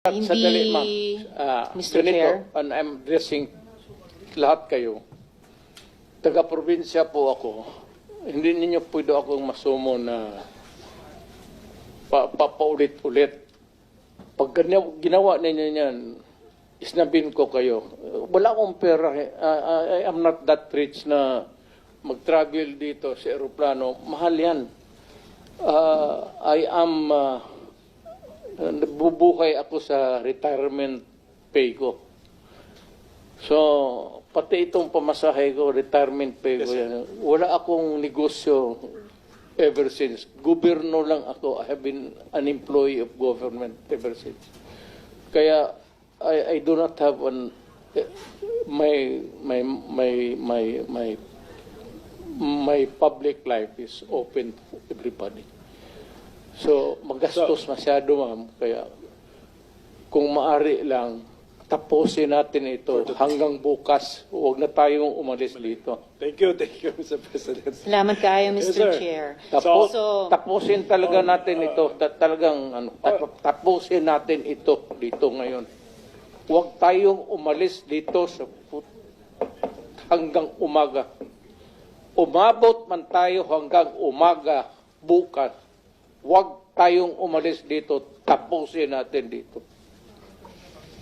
Sandali, ma'am. Mr. Ganito, Chair. and I'm addressing lahat kayo. Taga-probinsya po ako. Hindi ninyo pwede akong masumo na paulit-ulit. Pag ginawa ninyo yan, isnabin ko kayo. Wala akong pera. I am not that rich na mag-travel dito sa aeroplano. Mahal yan. I am... bubuhay ako sa retirement pay ko. So, pati itong pamasahe ko, retirement pay ko yan. Wala akong negosyo ever since. Gobyerno lang ako. I have been an employee of government ever since. Kaya, I do not have my public life is open to everybody. So, magastos masyado, ma'am. Kaya, kung maari lang, tapusin natin ito hanggang bukas. Huwag na tayong umalis dito. Thank you, Mr. President. Salamat kayo, Mr. Yes, sir. Chair. Tapusin talaga natin ito. Tapusin natin ito dito ngayon. Huwag tayong umalis dito hanggang umaga. Umabot man tayo hanggang umaga bukas. Huwag tayong umalis dito, tapusin natin dito.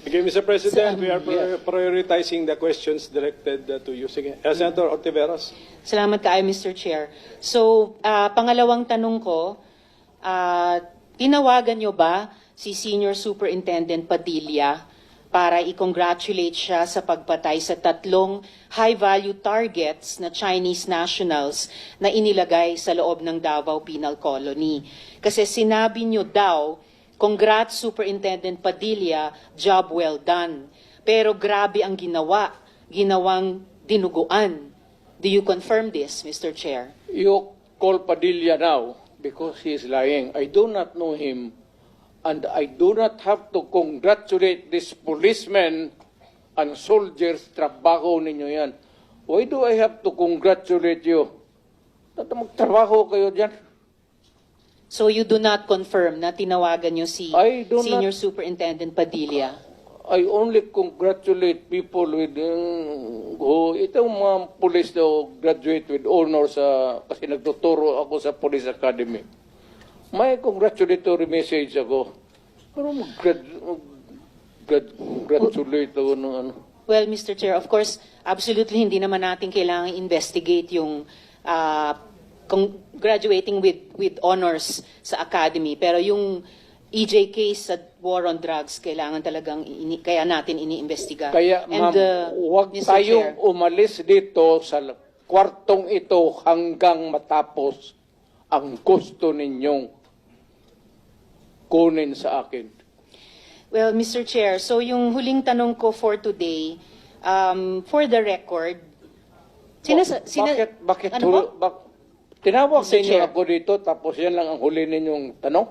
Okay, Mr. President, we are prioritizing the questions directed to you. Sige, Senator Ortiveros. Salamat kayo, Mr. Chair. So, pangalawang tanong ko, tinawagan nyo ba si Senior Superintendent Padilla para i-congratulate siya sa pagpatay sa 3 high-value targets na Chinese nationals na inilagay sa loob ng Davao Penal Colony? Kasi sinabi nyo daw, congrats Superintendent Padilla, job well done. Pero grabe ang ginawang dinuguan. Do you confirm this, Mr. Chair? You call Padilla now because he is lying. I do not know him. And I do not have to congratulate these policemen and soldiers. Trabaho ninyo yan. Why do I have to congratulate you? Magtrabaho kayo dyan. So you do not confirm na tinawagan nyo si Senior Superintendent Padilla? I only congratulate people with who itong mga police daw graduate with honors kasi nagtuturo ako sa Police Academy. May congratulatory message ako. Pero mag-congratulate ako ng ano. Well, Mr. Chair, of course, absolutely hindi naman natin kailangan investigate yung graduating with honors sa academy. Pero yung EJ case sa war on drugs, kailangan talagang kaya natin iniimbestiga. Kaya ma'am, huwag tayong umalis dito sa kwartong ito hanggang matapos ang gusto ninyong kunin sa akin. Well, Mr. Chair, so yung huling tanong ko for today, for the record, Bakit ano po? tinawag Mr. ninyo Chair. ako dito tapos yan lang ang huli ninyong tanong?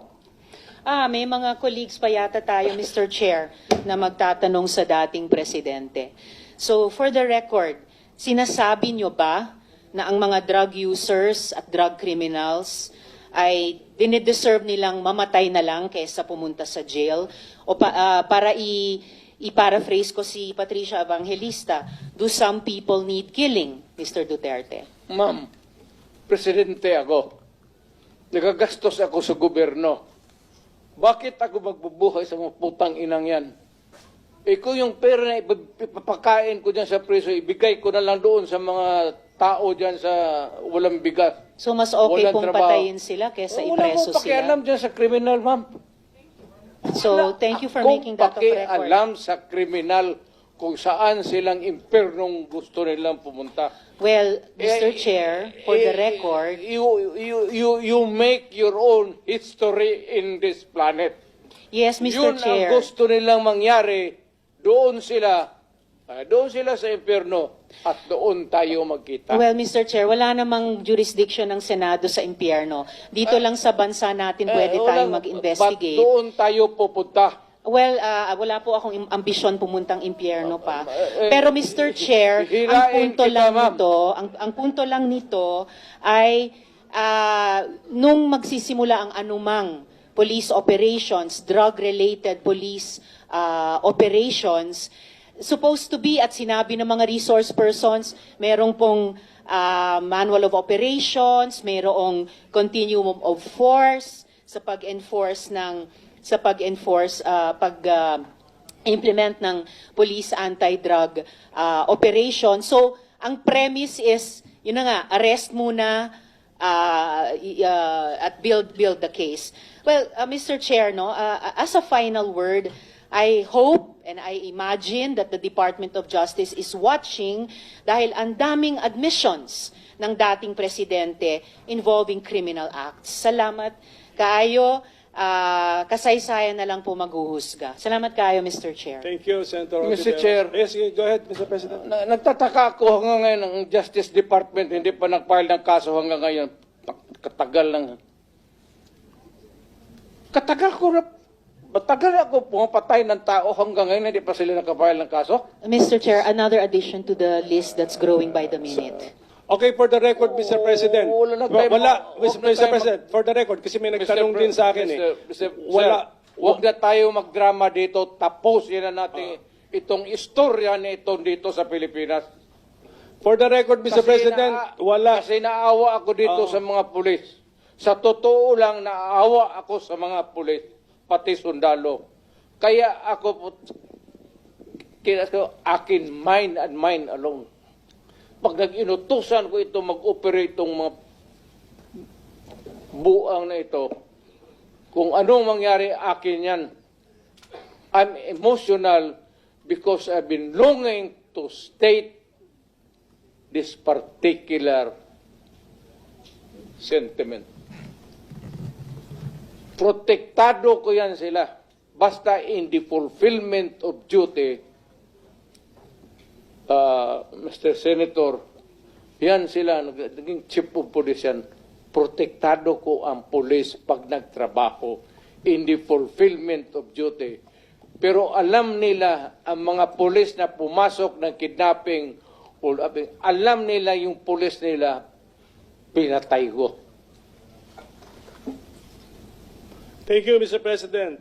May mga colleagues pa yata tayo, Mr. Chair, na magtatanong sa dating presidente. So, for the record, sinasabi nyo ba na ang mga drug users at drug criminals ay dinideserve nilang mamatay na lang kaysa pumunta sa jail? O para i-paraphrase ko si Patricia Evangelista, do some people need killing, Mr. Duterte? Ma'am, presidente ako. Nagagastos ako sa gobyerno. Bakit ako magbubuhay sa mga putang inang yan? Kung yung pera na ipapakain ko dyan sa preso, ibigay ko na lang doon sa mga tao dyan sa walang bigas. So, mas okay Walang kung trabaho. patayin sila kaysa ipreso Wala akong pakialam sila? dyan sa kriminal, ma'am. So, thank you for making that of Kung record. pakialam sa kriminal kung saan silang impernong gusto nilang pumunta. Well, Mr. Chair, for the record, You make your own history in this planet. yes, Mr. Yun Chair. ang gusto nilang mangyari. Doon sila sa impyerno at doon tayo magkita. Well, Mr. Chair, wala namang jurisdiction ng Senado sa impyerno. Dito lang sa bansa natin pwede tayong mag-investigate. Ba't doon tayo pupunta? Well, wala po akong ambisyon pumuntang impyerno pa. Pero Mr. Chair, hirain kita, ma'am. ang punto lang nito ay nung magsisimula ang anumang police operations, drug-related police operations, supposed to be, at sinabi ng mga resource persons, merong pong manual of operations, merong continuum of force sa pag-enforce implement ng police anti-drug operation. So, ang premise is, yun na nga, arrest muna at build the case. Well, Mr. Chair, no, as a final word, I hope and I imagine that the Department of Justice is watching dahil ang daming admissions ng dating presidente involving criminal acts. Salamat kaayo. Kasaysayan na lang po maghuhusga. Salamat kayo, Mr. Chair. Thank you, Senator Mr. Ontiveros. Chair. Yes, go ahead, Mr. President. Nagtataka ako hanggang ngayon ng Justice Department hindi pa nag-file ng kaso hanggang ngayon. Katagal lang. Matagal ako pumapatay ng tao hanggang ngayon hindi pa sila nag-file ng kaso. Mr. Chair, another addition to the list that's growing by the minute. Okay, for the record, Mr. President. wala na tayo Mr. President, for the record, kasi may nagtanong din sa akin Huwag na tayo magdrama dito. Tapusin na natin itong istorya na ito dito sa Pilipinas. For the record, Mr. President, Kasi naawa ako dito sa mga pulis. Sa totoo lang, naawa ako sa mga pulis, pati sundalo. Kaya ako, akin, mine and mine alone. Pag nag-inutusan ko ito, mag-operate itong mga buang na ito, kung anong mangyari, akin yan. I'm emotional because I've been longing to state this particular sentiment. Protektado ko yan sila. Basta in the fulfillment of duty, Mr. Senator, yan sila, naging chief of police yan. Protektado ko ang police pag nagtrabaho in the fulfillment of duty. Pero alam nila, ang mga police na pumasok ng kidnapping, alam nila yung police nila, pinatay ko. Thank you, Mr. President.